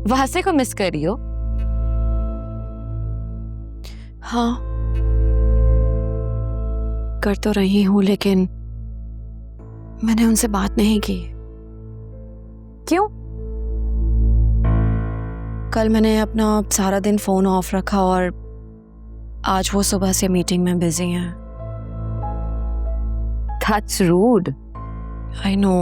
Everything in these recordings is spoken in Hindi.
वासे को मिस कर रही हो? हाँ, कर तो रही हूँ, लेकिन मैंने उनसे बात नहीं की। क्यों? कल मैंने अपना सारा दिन फोन ऑफ रखा और आज वो सुबह से मीटिंग में बिजी हैं। That's rude. आई नो,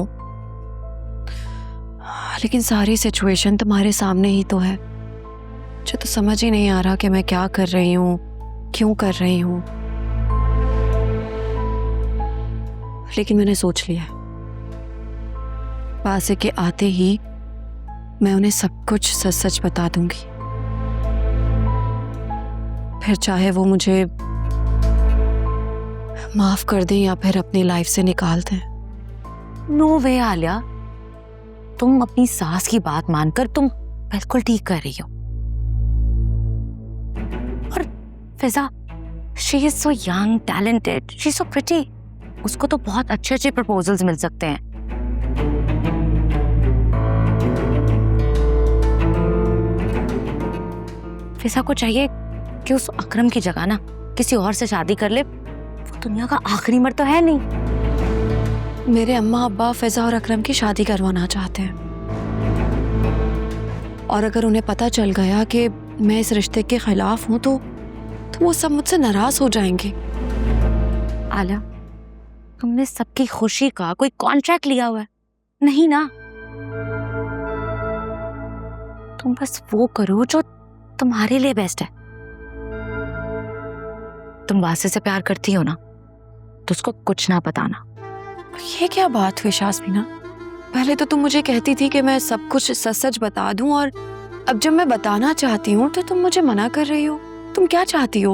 लेकिन सारी सिचुएशन तुम्हारे सामने ही तो है। मुझे तो समझ ही नहीं आ रहा कि मैं क्या कर रही हूँ, क्यों कर रही हूँ। लेकिन मैंने सोच लिया, वासे के आते ही मैं उन्हें सब कुछ सच सच बता दूंगी। फिर चाहे वो मुझे माफ कर दें या फिर अपनी लाइफ से निकाल दें। नो वे आलिया, तुम अपनी सास की बात मानकर तुम बिल्कुल ठीक कर रही हो। और Fiza, she is so young, talented, she is so pretty. उसको तो बहुत अच्छे अच्छे प्रपोजल्स मिल सकते हैं। फिजा को चाहिए कि उस अकरम की जगह ना किसी और से शादी कर ले। वो दुनिया का आखिरी मर्द तो है नहीं। मेरे अम्मा अब्बा फिजा और अकरम की शादी करवाना चाहते हैं, और अगर उन्हें पता चल गया कि मैं इस रिश्ते के खिलाफ हूं तो वो सब मुझसे नाराज हो जाएंगे। आला, तुमने सबकी खुशी का कोई कॉन्ट्रैक्ट लिया हुआ है? नहीं ना। तुम बस वो करो जो तुम्हारे लिए बेस्ट है। तुम वासे से प्यार करती हो ना, तो उसको कुछ ना बताना। ये क्या बात हुई शास्मीना? पहले तो तुम मुझे कहती थी कि मैं सब कुछ सच सच बता दूं, और अब जब मैं बताना चाहती हूँ तो तुम मुझे मना कर रही हो। तुम क्या चाहती हो?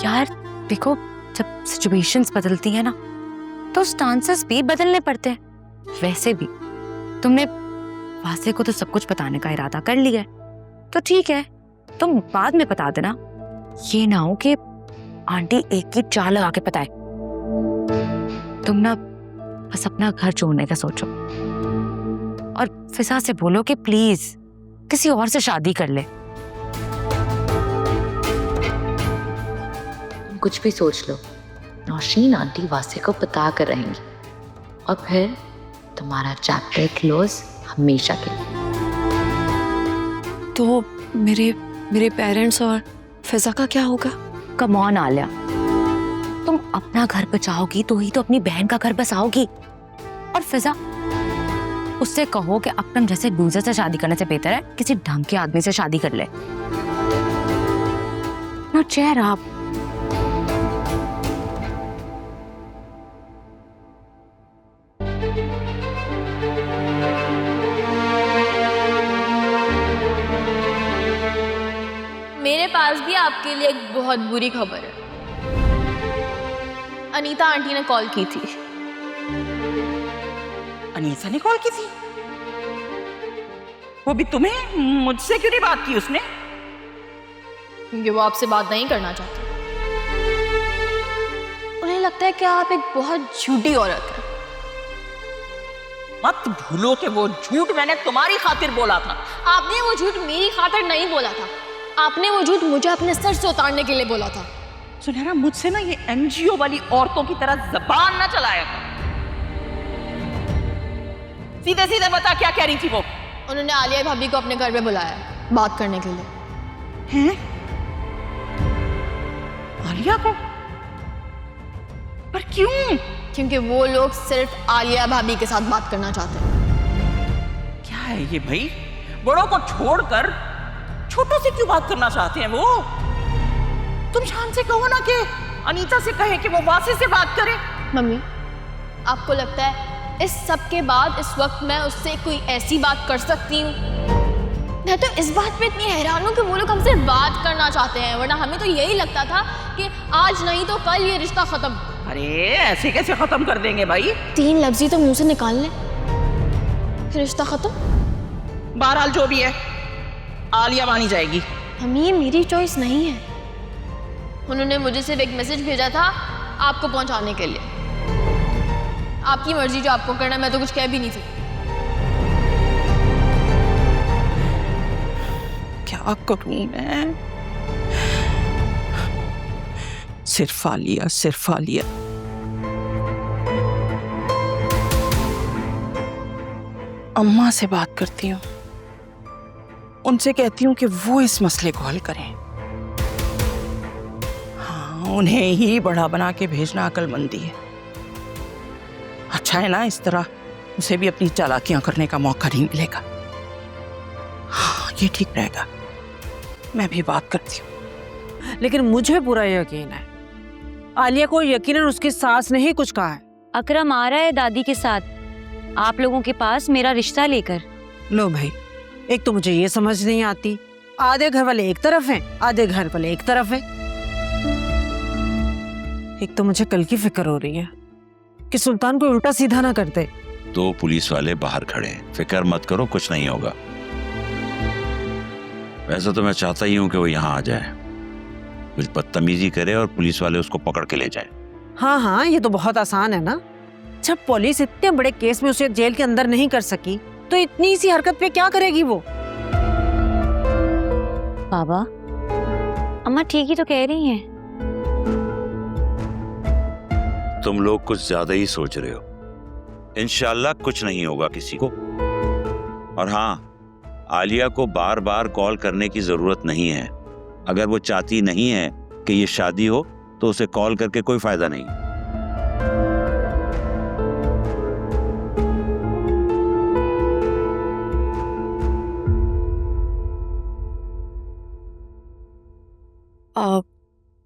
यार देखो, जब सिचुएशंस बदलती है ना तो स्टांसेस भी बदलने पड़ते हैं। वैसे भी तुमने वासे को तो सब कुछ बताने का इरादा कर लिया है, तो ठीक है, तुम बाद में बता देना। ये ना हो कि आंटी एक की चाल लगा के बताए। तुम ना बस अपना घर छोड़ने का सोचो, और फिजा से बोलो कि प्लीज किसी और से शादी कर ले। तुम कुछ भी सोच लो, नौशीन आंटी वासे को बता कर रहेंगी, और फिर तुम्हारा चैप्टर क्लोज हमेशा के लिए। तो मेरे पेरेंट्स और फिजा का क्या होगा? कम ऑन आलिया, तुम अपना घर बचाओगी तो ही तो अपनी बहन का घर बसाओगी। और फिजा, उससे कहो कि अकरम जैसे लूजर से शादी करने से बेहतर है किसी ढंग के आदमी से शादी कर ले। ना चेयर आप। मेरे पास भी आपके लिए एक बहुत बुरी खबर है। अनीता आंटी ने कॉल की थी। अनीता ने कॉल की थी? वो भी तुम्हें? मुझसे क्यों नहीं बात की उसने? क्योंकि वो आपसे बात नहीं करना चाहती। उन्हें लगता है कि आप एक बहुत झूठी औरत है। मत भूलो कि वो झूठ मैंने तुम्हारी खातिर बोला था। आपने वो झूठ मेरी खातिर नहीं बोला था, आपने वो झूठ मुझे अपने सर से उतारने के लिए बोला था। सुनहरा, मुझसे ना ये एनजीओ वाली औरतों की तरह जबान ना चलाया कर। सीधे सीधे बता, क्या कह रही थी वो? उन्होंने आलिया भाभी को अपने घर में बुलाया बात करने के लिए। हैं? आलिया को? पर क्यों? क्योंकि वो लोग सिर्फ आलिया भाभी के साथ बात करना चाहते हैं। क्या है ये भाई? बड़ों को छोड़कर छोटों से क्यों बात करना चाहते हैं वो? तुम शान से कहो ना कि अनीता से कहे कि वो वासे से बात करे। मम्मी, आपको लगता है इस सब के बाद इस वक्त मैं उससे कोई ऐसी बात कर सकती हूँ? मैं तो इस बात पे इतनी हैरान हूँ कि वो लोग हमसे बात करना चाहते हैं, वरना हमें तो यही लगता था कि आज नहीं तो कल ये रिश्ता खत्म। अरे ऐसे कैसे खत्म कर देंगे भाई? 3 लफ्ज़ ही तो मुंह से निकाल ले, फिर रिश्ता खत्म। बहरहाल जो भी है, आलिया मानी जाएगी। मम्मी, ये मेरी चॉइस नहीं है। उन्होंने मुझे सिर्फ एक मैसेज भेजा था आपको पहुंचाने के लिए। आपकी मर्जी, जो आपको करना, मैं तो कुछ कह भी नहीं थी। क्या करूं मैं? सिर्फ आलिया, सिर्फ आलिया। अम्मा से बात करती हूँ, उनसे कहती हूँ कि वो इस मसले को हल करें। हाँ, उन्हें ही बड़ा बना के भेजना अक्लमंदी है। अच्छा है ना, इस तरह उसे भी अपनी चालाकियां करने का मौका नहीं मिलेगा। हाँ, ये ठीक रहेगा। मैं भी बात करती हूँ। लेकिन मुझे पूरा यकीन है आलिया को यकीनन उसकी सास ने ही कुछ कहा है। अकरम आ रहा है दादी के साथ आप लोगों के पास मेरा रिश्ता लेकर। लो भाई, एक तो मुझे ये समझ नहीं आती, आधे घर वाले एक तरफ हैं, आधे घर वाले एक तरफ हैं। एक तो मुझे कल की फिक्र हो रही है कि सुल्तान को उल्टा सीधा ना कर दे। तो पुलिस वाले बाहर खड़े हैं, फिक्र मत करो, कुछ नहीं होगा। वैसे तो मैं चाहता ही हूं कि वो यहाँ आ जाए, कुछ बदतमीजी करे और पुलिस वाले उसको पकड़ के ले जाए। हाँ हाँ, ये तो बहुत आसान है ना। जब पुलिस इतने बड़े केस में उसे जेल के अंदर नहीं कर सकी तो इतनी सी हरकत पे क्या करेगी वो? बाबा, अम्मा ठीक ही तो कह रही हैं। तुम लोग कुछ ज्यादा ही सोच रहे हो। इंशाल्लाह कुछ नहीं होगा किसी को। और हाँ, आलिया को बार बार कॉल करने की जरूरत नहीं है। अगर वो चाहती नहीं है कि ये शादी हो तो उसे कॉल करके कोई फायदा नहीं।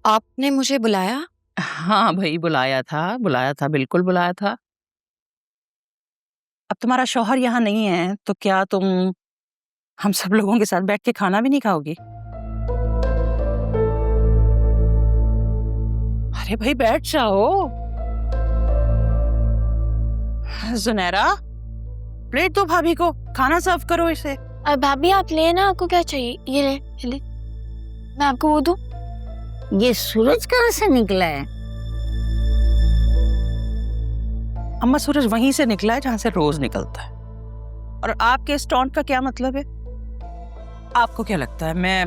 आपने मुझे बुलाया? हाँ भाई, बुलाया था, बिल्कुल बुलाया था। अब तुम्हारा शौहर यहाँ नहीं है तो क्या तुम हम सब लोगों के साथ बैठ के खाना भी नहीं खाओगी? अरे भाई बैठ जाओ। जुनैरा, प्लेट दो भाभी को, खाना सर्व करो इसे। भाभी आप ले ना, आपको क्या चाहिए? ये ले, मैं आपको वो दूं? ये सूरज कहाँ से निकला है? अम्मा, सूरज वहीं से निकला है जहां से रोज निकलता है। और आपके इस टॉन्ट का क्या मतलब है? आपको क्या लगता है मैं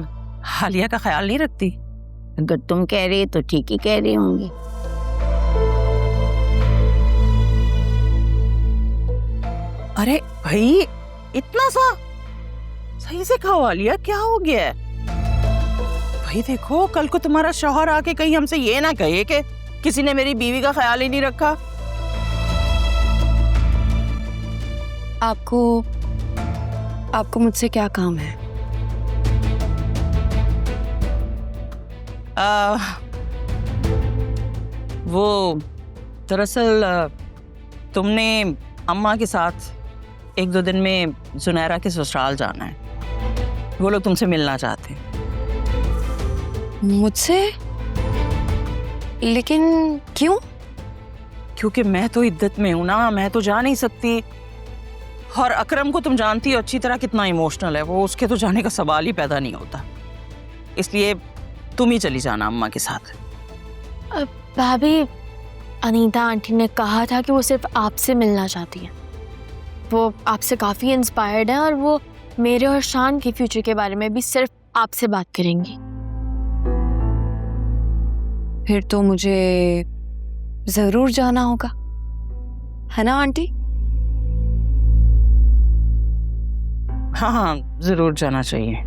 आलिया का ख्याल नहीं रखती? अगर तुम कह रही तो ठीक ही कह रही होंगी। अरे भाई, इतना सा सही से खाओ आलिया, क्या हो गया है? भाई देखो, कल को तुम्हारा शौहर आके कहीं हमसे ये ना कहे कि किसी ने मेरी बीवी का ख्याल ही नहीं रखा। आपको मुझसे क्या काम है? वो दरअसल तुमने अम्मा के साथ 1-2 दिन में जुनैरा के ससुराल जाना है। वो लोग तुमसे मिलना चाहते हैं। मुझसे? लेकिन क्यों? क्योंकि मैं तो इद्दत में हूं ना, मैं तो जा नहीं सकती। और अकरम को तुम जानती हो अच्छी तरह कितना इमोशनल है वो, उसके तो जाने का सवाल ही पैदा नहीं होता। इसलिए तुम ही चली जाना अम्मा के साथ। भाभी, अनीता आंटी ने कहा था कि वो सिर्फ आपसे मिलना चाहती है। वो आपसे काफ़ी इंस्पायर्ड है और वो मेरे और शान के फ्यूचर के बारे में भी सिर्फ आपसे बात करेंगी। फिर तो मुझे जरूर जाना होगा, है ना आंटी? हाँ हाँ, जरूर जाना चाहिए।